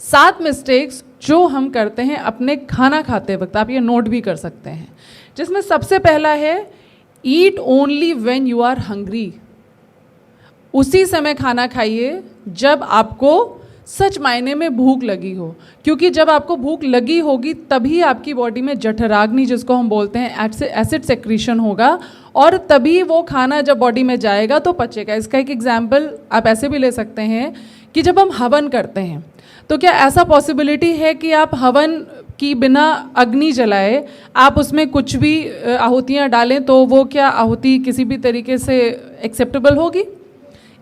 7 mistakes जो हम करते हैं अपने खाना खाते वक्त, आप ये नोट भी कर सकते हैं, जिसमें सबसे पहला है eat only when you are hungry. उसी समय खाना खाइए जब आपको सच मायने में भूख लगी हो, क्योंकि जब आपको भूख लगी होगी तभी आपकी बॉडी में जठराग्नि, जिसको हम बोलते हैं, एसिड सेक्रीशन होगा, और तभी वो खाना जब बॉडी में जाएगा तो पचेगा। इसका एक एग्जाम्पल आप ऐसे भी ले सकते हैं कि जब हम हवन करते हैं तो क्या ऐसा पॉसिबिलिटी है कि आप हवन की बिना अग्नि जलाए आप उसमें कुछ भी आहुतियाँ डालें तो वो क्या आहुति किसी भी तरीके से एक्सेप्टेबल होगी?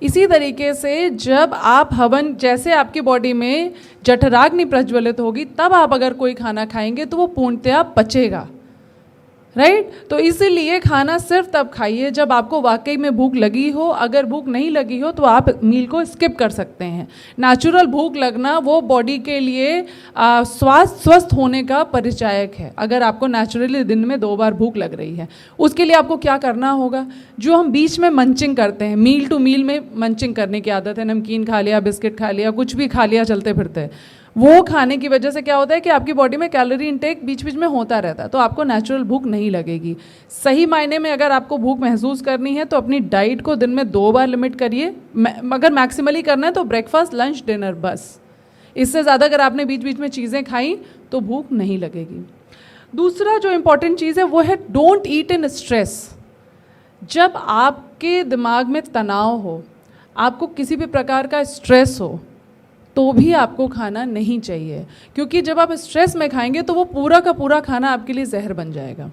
इसी तरीके से जब आप हवन, जैसे आपकी बॉडी में जठराग्नि प्रज्वलित होगी तब आप अगर कोई खाना खाएंगे तो वो पूर्णतया पचेगा, राइट? तो इसीलिए खाना सिर्फ तब खाइए जब आपको वाकई में भूख लगी हो। अगर भूख नहीं लगी हो तो आप मील को स्किप कर सकते हैं। नेचुरल भूख लगना वो बॉडी के लिए स्वस्थ होने का परिचायक है। अगर आपको नेचुरली दिन में 2 बार भूख लग रही है, उसके लिए आपको क्या करना होगा? जो हम बीच में मंचिंग करते हैं, मील टू मील में मंचिंग करने की आदत है, नमकीन खा लिया, बिस्किट खा लिया, कुछ भी खा लिया चलते फिरते, वो खाने की वजह से क्या होता है कि आपकी बॉडी में कैलोरी इंटेक बीच बीच में होता रहता है, तो आपको नेचुरल भूख नहीं लगेगी। सही मायने में अगर आपको भूख महसूस करनी है तो अपनी डाइट को दिन में 2 बार लिमिट करिए। अगर मैक्सिमली करना है तो ब्रेकफास्ट, लंच, डिनर, बस। इससे ज़्यादा अगर आपने बीच बीच में चीज़ें खाई तो भूख नहीं लगेगी। दूसरा जो इम्पॉर्टेंट चीज़ है वो है डोंट ईट इन स्ट्रेस। जब आपके दिमाग में तनाव हो, आपको किसी भी प्रकार का स्ट्रेस हो, तो भी आपको खाना नहीं चाहिए, क्योंकि जब आप स्ट्रेस में खाएंगे तो वो पूरा का पूरा खाना आपके लिए जहर बन जाएगा,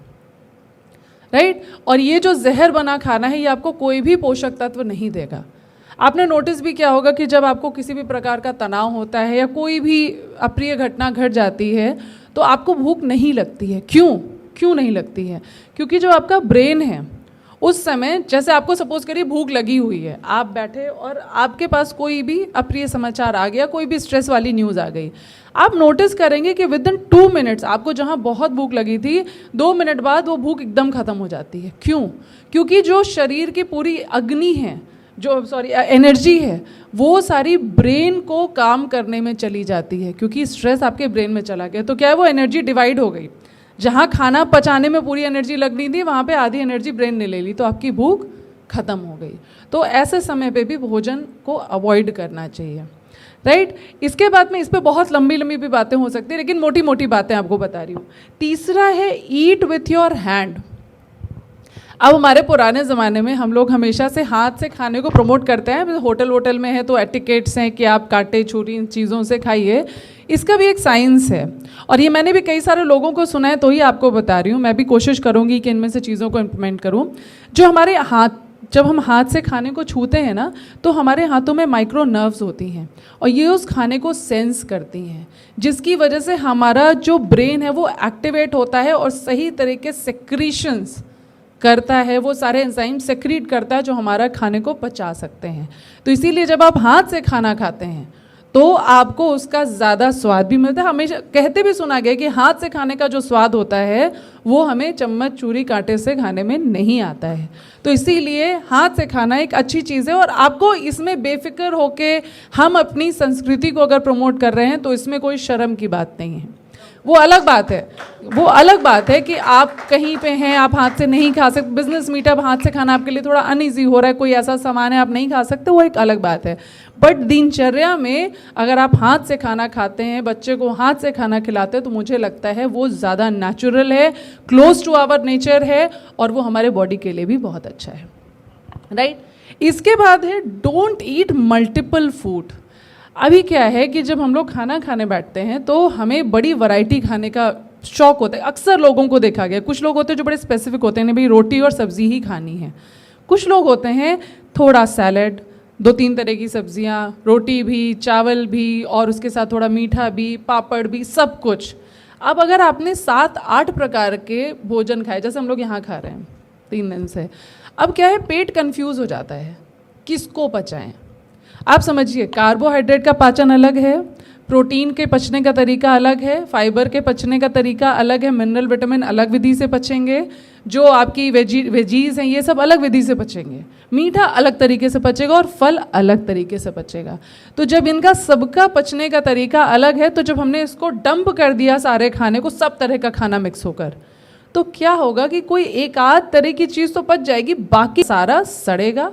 राइट? और ये जो जहर बना खाना है ये आपको कोई भी पोषक तत्व नहीं देगा। आपने नोटिस भी किया होगा कि जब आपको किसी भी प्रकार का तनाव होता है या कोई भी अप्रिय घटना घट जाती है तो आपको भूख नहीं लगती है। क्यों नहीं लगती है? क्योंकि जो आपका ब्रेन है उस समय, जैसे आपको सपोज करिए भूख लगी हुई है, आप बैठे और आपके पास कोई भी अप्रिय समाचार आ गया, कोई भी स्ट्रेस वाली न्यूज़ आ गई, आप नोटिस करेंगे कि विद इन 2 मिनट्स आपको जहाँ बहुत भूख लगी थी 2 मिनट बाद वो भूख एकदम ख़त्म हो जाती है। क्यों? क्योंकि जो शरीर की पूरी अग्नि है, एनर्जी है, वो सारी ब्रेन को काम करने में चली जाती है, क्योंकि स्ट्रेस आपके ब्रेन में चला गया। तो क्या है, वो एनर्जी डिवाइड हो गई। जहाँ खाना पचाने में पूरी एनर्जी लगनी थी वहाँ पे आधी एनर्जी ब्रेन ने ले ली, तो आपकी भूख खत्म हो गई। तो ऐसे समय पे भी भोजन को अवॉइड करना चाहिए, राइट? इसके बाद में इस पे बहुत लंबी लंबी भी बातें हो सकती है, लेकिन मोटी मोटी बातें आपको बता रही हूँ। तीसरा है ईट विथ योर हैंड। अब हमारे पुराने ज़माने में हम लोग हमेशा से हाथ से खाने को प्रमोट करते हैं। होटल में है तो एटिकेट्स हैं कि आप कांटे छुरी इन चीज़ों से खाइए। इसका भी एक साइंस है और ये मैंने भी कई सारे लोगों को सुना है, तो ही आपको बता रही हूँ। मैं भी कोशिश करूँगी कि इनमें से चीज़ों को इम्प्लीमेंट करूँ। जो हमारे हाथ, जब हम हाथ से खाने को छूते हैं ना, तो हमारे हाथों में माइक्रो नर्व्स होती हैं और ये उस खाने को सेंस करती हैं, जिसकी वजह से हमारा जो ब्रेन है वो एक्टिवेट होता है और सही तरीके सेक्रीशंस करता है, वो सारे एंजाइम सेक्रीट करता है जो हमारा खाने को पचा सकते हैं। तो इसीलिए जब आप हाथ से खाना खाते हैं तो आपको उसका ज़्यादा स्वाद भी मिलता है। हमेशा कहते भी सुना गया कि हाथ से खाने का जो स्वाद होता है वो हमें चम्मच छुरी कांटे से खाने में नहीं आता है। तो इसीलिए हाथ से खाना एक अच्छी चीज़ है और आपको इसमें बेफिक्र होके, हम अपनी संस्कृति को अगर प्रमोट कर रहे हैं तो इसमें कोई शर्म की बात नहीं है। वो अलग बात है कि आप कहीं पे हैं, आप हाथ से नहीं खा सकते, बिजनेस मीटअप, हाथ से खाना आपके लिए थोड़ा अनईजी हो रहा है, कोई ऐसा सामान है आप नहीं खा सकते, वो एक अलग बात है। बट दिनचर्या में अगर आप हाथ से खाना खाते हैं, बच्चे को हाथ से खाना खिलाते हैं, तो मुझे लगता है वो ज़्यादा नेचुरल है, क्लोज टू आवर नेचर है और वो हमारे बॉडी के लिए भी बहुत अच्छा है, राइट? इसके बाद है डोंट ईट मल्टीपल फूड। अभी क्या है कि जब हम लोग खाना खाने बैठते हैं तो हमें बड़ी वैरायटी खाने का शौक होता है। अक्सर लोगों को देखा गया, कुछ लोग होते हैं जो बड़े स्पेसिफिक होते हैं, भाई रोटी और सब्जी ही खानी है। कुछ लोग होते हैं थोड़ा सैलड, 2-3 तरह की सब्जियां, रोटी भी, चावल भी और उसके साथ थोड़ा मीठा भी, पापड़ भी, सब कुछ। अब अगर आपने 7-8 प्रकार के भोजन खाए, जैसे हम लोग यहाँ खा रहे हैं 3 दिन से, अब क्या है, पेट कंफ्यूज हो जाता है, किसको पचाएं। आप समझिए, कार्बोहाइड्रेट का पाचन अलग है, प्रोटीन के पचने का तरीका अलग है, फाइबर के पचने का तरीका अलग है, मिनरल विटामिन अलग विधि से पचेंगे, जो आपकी वेजीज हैं ये सब अलग विधि से पचेंगे, मीठा अलग तरीके से पचेगा और फल अलग तरीके से पचेगा। तो जब इनका सबका पचने का तरीका अलग है, तो जब हमने इसको डंप कर दिया सारे खाने को, सब तरह का खाना मिक्स होकर, तो क्या होगा कि कोई एक आध तरह की चीज़ तो पच जाएगी, बाकी सारा सड़ेगा।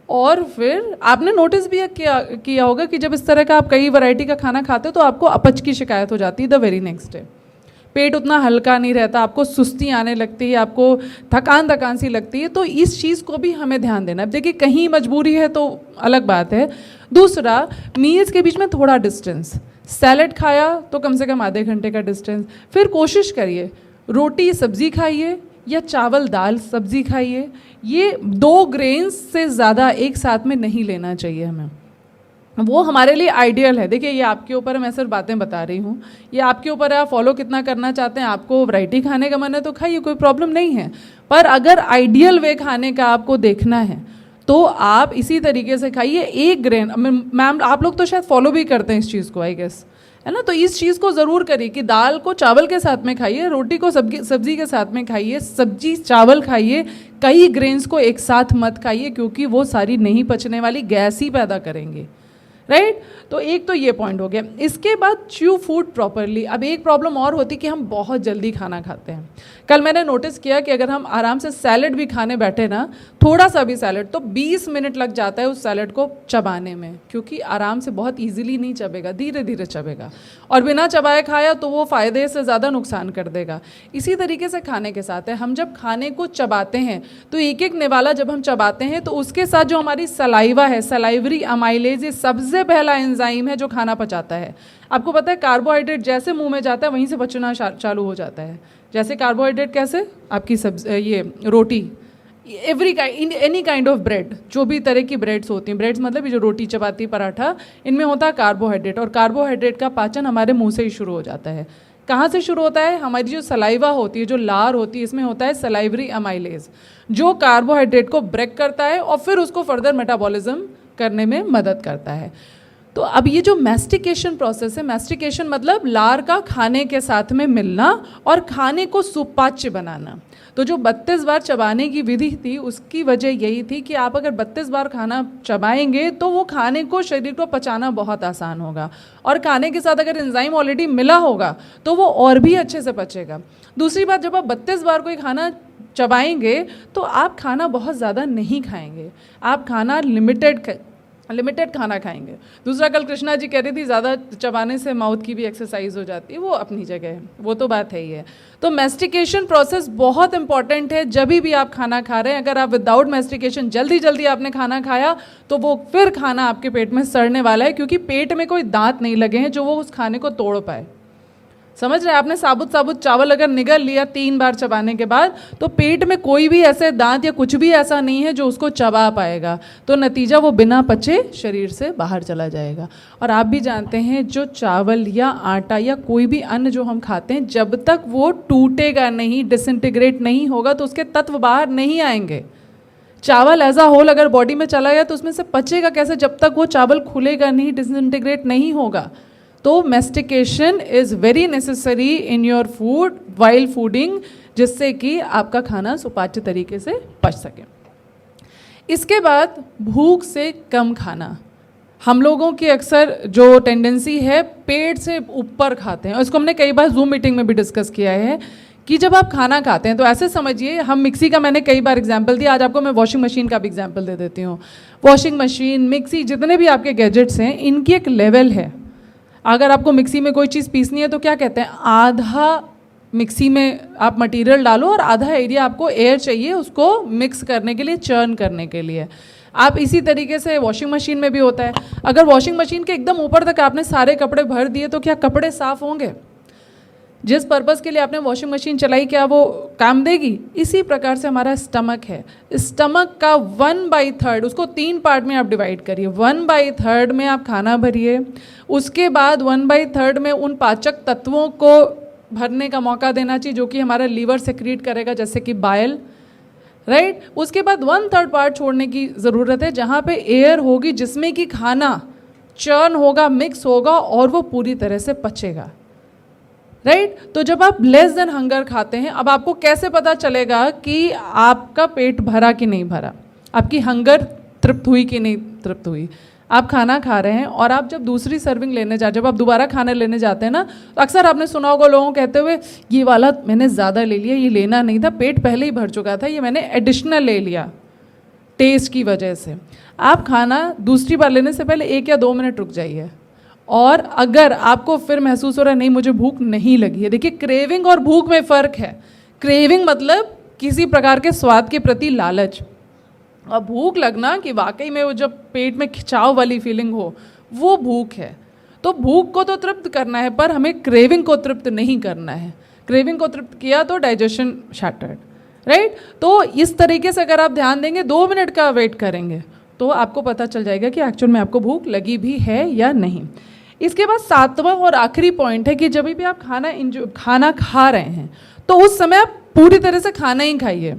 और फिर आपने नोटिस भी किया होगा कि जब इस तरह का आप कई वैरायटी का खाना खाते हो तो आपको अपच की शिकायत हो जाती है द वेरी नेक्स्ट डे। पेट उतना हल्का नहीं रहता, आपको सुस्ती आने लगती है, आपको थकान सी लगती है। तो इस चीज़ को भी हमें ध्यान देना है। देखिए कहीं मजबूरी है तो अलग बात है। दूसरा, मील्स के बीच में थोड़ा डिस्टेंस, सैलड खाया तो कम से कम आधे घंटे का डिस्टेंस। फिर कोशिश करिए रोटी सब्जी खाइए या चावल दाल सब्जी खाइए। ये 2 ग्रेन्स से ज़्यादा एक साथ में नहीं लेना चाहिए हमें, वो हमारे लिए आइडियल है। देखिए ये आपके ऊपर है, मैं सिर्फ बातें बता रही हूँ, ये आपके ऊपर है, आप फॉलो कितना करना चाहते हैं। आपको वैरायटी खाने का मन है तो खाइए, कोई प्रॉब्लम नहीं है। पर अगर आइडियल वे खाने का आपको देखना है तो आप इसी तरीके से खाइए। 1 ग्रेन, मैम आप लोग तो शायद फॉलो भी करते हैं इस चीज़ को, आई गेस, है ना। तो इस चीज़ को ज़रूर करिए कि दाल को चावल के साथ में खाइए, रोटी को सब्जी के साथ में खाइए, सब्जी चावल खाइए, कई ग्रेन्स को एक साथ मत खाइए क्योंकि वो सारी नहीं पचने वाली गैस ही पैदा करेंगे, राइट। तो एक तो ये पॉइंट हो गया। इसके बाद च्यू फूड प्रॉपरली। अब एक प्रॉब्लम और होती है कि हम बहुत जल्दी खाना खाते हैं। कल मैंने नोटिस किया कि अगर हम आराम से सैलड भी खाने बैठे ना, थोड़ा सा भी सैलड, तो 20 मिनट लग जाता है उस सैलड को चबाने में, क्योंकि आराम से बहुत ईजिली नहीं चबेगा, धीरे धीरे चबेगा, और बिना चबाए खाया तो वो फ़ायदे से ज़्यादा नुकसान कर देगा। इसी तरीके से खाने के साथ है, हम जब खाने को चबाते हैं तो एक एक निवाला जब हम चबाते हैं तो उसके साथ जो हमारी सलाइवा है, सलाइवरी अमाइलेज, ये सबसे पहला एंजाइम है जो खाना पचाता है। आपको पता है कार्बोहाइड्रेट जैसे मुंह में जाता है वहीं से पचना चालू हो जाता है। जैसे कार्बोहाइड्रेट कैसे, आपकी ये रोटी, एनी काइंड ऑफ ब्रेड, जो भी तरह की ब्रेड्स होती हैं, ब्रेड्स मतलब ये जो रोटी चपाती पराठा, इनमें होता है कार्बोहाइड्रेट, और कार्बोहाइड्रेट का पाचन हमारे मुंह से ही शुरू हो जाता है। कहाँ से शुरू होता है? हमारी जो सलाइवा होती है, जो लार होती है, इसमें होता है सलाइवरी अमाइलेज, जो कार्बोहाइड्रेट को ब्रेक करता है और फिर उसको फर्दर मेटाबॉलिज्म करने में मदद करता है। तो अब ये जो मैस्टिकेशन प्रोसेस है, मैस्टिकेशन मतलब लार का खाने के साथ में मिलना और खाने को सुपाच्य बनाना। तो जो 32 बार चबाने की विधि थी उसकी वजह यही थी कि आप अगर 32 बार खाना चबाएंगे तो वो खाने को, शरीर को पचाना बहुत आसान होगा, और खाने के साथ अगर एंजाइम ऑलरेडी मिला होगा तो वो और भी अच्छे से पचेगा। दूसरी बात, जब आप 32 बार कोई खाना चबाएंगे तो आप खाना बहुत ज़्यादा नहीं खाएंगे, आप खाना लिमिटेड खाना खाएंगे। दूसरा, कल कृष्णा जी कह रही थी ज़्यादा चबाने से माउथ की भी एक्सरसाइज हो जाती है, वो अपनी जगह है, वो तो बात है ही है। तो मैस्टिकेशन प्रोसेस बहुत इंपॉर्टेंट है जब भी आप खाना खा रहे हैं। अगर आप विदाउट मैस्टिकेशन जल्दी आपने खाना खाया तो वो फिर खाना आपके पेट में सड़ने वाला है, क्योंकि पेट में कोई दांत नहीं लगे हैं जो वो उस खाने को तोड़ पाए। समझ रहे हैं? आपने साबुत चावल अगर निगल लिया 3 बार चबाने के बाद, तो पेट में कोई भी ऐसे दांत या कुछ भी ऐसा नहीं है जो उसको चबा पाएगा, तो नतीजा वो बिना पचे शरीर से बाहर चला जाएगा। और आप भी जानते हैं जो चावल या आटा या कोई भी अन्न जो हम खाते हैं, जब तक वो टूटेगा नहीं, डिसइंटीग्रेट नहीं होगा, तो उसके तत्व बाहर नहीं आएंगे। चावल एज अ होल अगर बॉडी में चला गया तो उसमें से पचेगा कैसे? जब तक वो चावल खुलेगा नहीं, डिसइंटीग्रेट नहीं होगा। तो mastication is very necessary in your food while fooding, जिससे कि आपका खाना सुपाच्य तरीके से पच सके। इसके बाद भूख से कम खाना। हम लोगों की अक्सर जो टेंडेंसी है पेट से ऊपर खाते हैं, और इसको हमने कई बार जूम मीटिंग में भी डिस्कस किया है कि जब आप खाना खाते हैं तो ऐसे समझिए, हम मिक्सी का मैंने कई बार एग्जाम्पल दिया, आज आपको मैं वॉशिंग मशीन का भी एग्जाम्पल दे देती हूँ। वॉशिंग मशीन, मिक्सी, जितने भी आपके गैजेट्स हैं, इनकी एक लेवल है। अगर आपको मिक्सी में कोई चीज़ पीसनी है तो क्या कहते हैं, आधा मिक्सी में आप मटेरियल डालो और आधा एरिया आपको एयर चाहिए उसको मिक्स करने के लिए, चर्न करने के लिए। आप इसी तरीके से वॉशिंग मशीन में भी होता है। अगर वॉशिंग मशीन के एकदम ऊपर तक आपने सारे कपड़े भर दिए तो क्या कपड़े साफ होंगे? जिस पर्पज़ के लिए आपने वॉशिंग मशीन चलाई, क्या वो काम देगी? इसी प्रकार से हमारा स्टमक है। स्टमक का 1/3, उसको 3 पार्ट में आप डिवाइड करिए। 1/3 में आप खाना भरिए, उसके बाद 1/3 में उन पाचक तत्वों को भरने का मौका देना चाहिए जो कि हमारा लीवर सेक्रीट करेगा, जैसे कि बाइल, राइट। उसके बाद 1/3 पार्ट छोड़ने की ज़रूरत है जहाँ पे एयर होगी, जिसमें कि खाना चर्न होगा, मिक्स होगा और वो पूरी तरह से पचेगा, राइट? तो जब आप लेस देन हंगर खाते हैं, अब आपको कैसे पता चलेगा कि आपका पेट भरा कि नहीं भरा, आपकी हंगर तृप्त हुई कि नहीं तृप्त हुई? आप खाना खा रहे हैं और आप जब दूसरी सर्विंग लेने जब आप दोबारा खाना लेने जाते हैं ना, तो अक्सर आपने सुना होगा लोगों को कहते हुए, ये वाला मैंने ज़्यादा ले लिया, ये लेना नहीं था, पेट पहले ही भर चुका था, ये मैंने एडिशनल ले लिया टेस्ट की वजह से। आप खाना दूसरी बार लेने से पहले 1 या 2 मिनट रुक जाइए, और अगर आपको फिर महसूस हो रहा है नहीं मुझे भूख नहीं लगी है, देखिए क्रेविंग और भूख में फ़र्क है। क्रेविंग मतलब किसी प्रकार के स्वाद के प्रति लालच, और भूख लगना कि वाकई में वो जब पेट में खिंचाव वाली फीलिंग हो, वो भूख है। तो भूख को तो तृप्त करना है, पर हमें क्रेविंग को तृप्त नहीं करना है। क्रेविंग को तृप्त किया तो डाइजेशन शैटर्ड, राइट? तो इस तरीके से अगर आप ध्यान देंगे, 2 मिनट का वेट करेंगे, तो आपको पता चल जाएगा कि एक्चुअल में आपको भूख लगी भी है या नहीं। इसके बाद 7वां और आखिरी पॉइंट है कि जब भी आप खाना खा रहे हैं, तो उस समय आप पूरी तरह से खाना ही खाइए।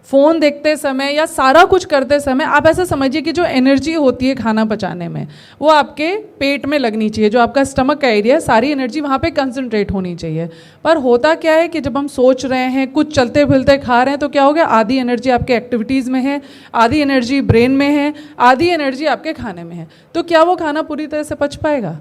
फ़ोन देखते समय या सारा कुछ करते समय आप ऐसा समझिए कि जो एनर्जी होती है खाना पचाने में, वो आपके पेट में लगनी चाहिए, जो आपका स्टमक का एरिया है, सारी एनर्जी वहाँ पे कंसंट्रेट होनी चाहिए। पर होता क्या है कि जब हम सोच रहे हैं, कुछ चलते फिरते खा रहे हैं, तो क्या हो गया, आधी एनर्जी आपके एक्टिविटीज़ में है, आधी एनर्जी ब्रेन में है, आधी एनर्जी आपके खाने में है। तो क्या वो खाना पूरी तरह से पच पाएगा?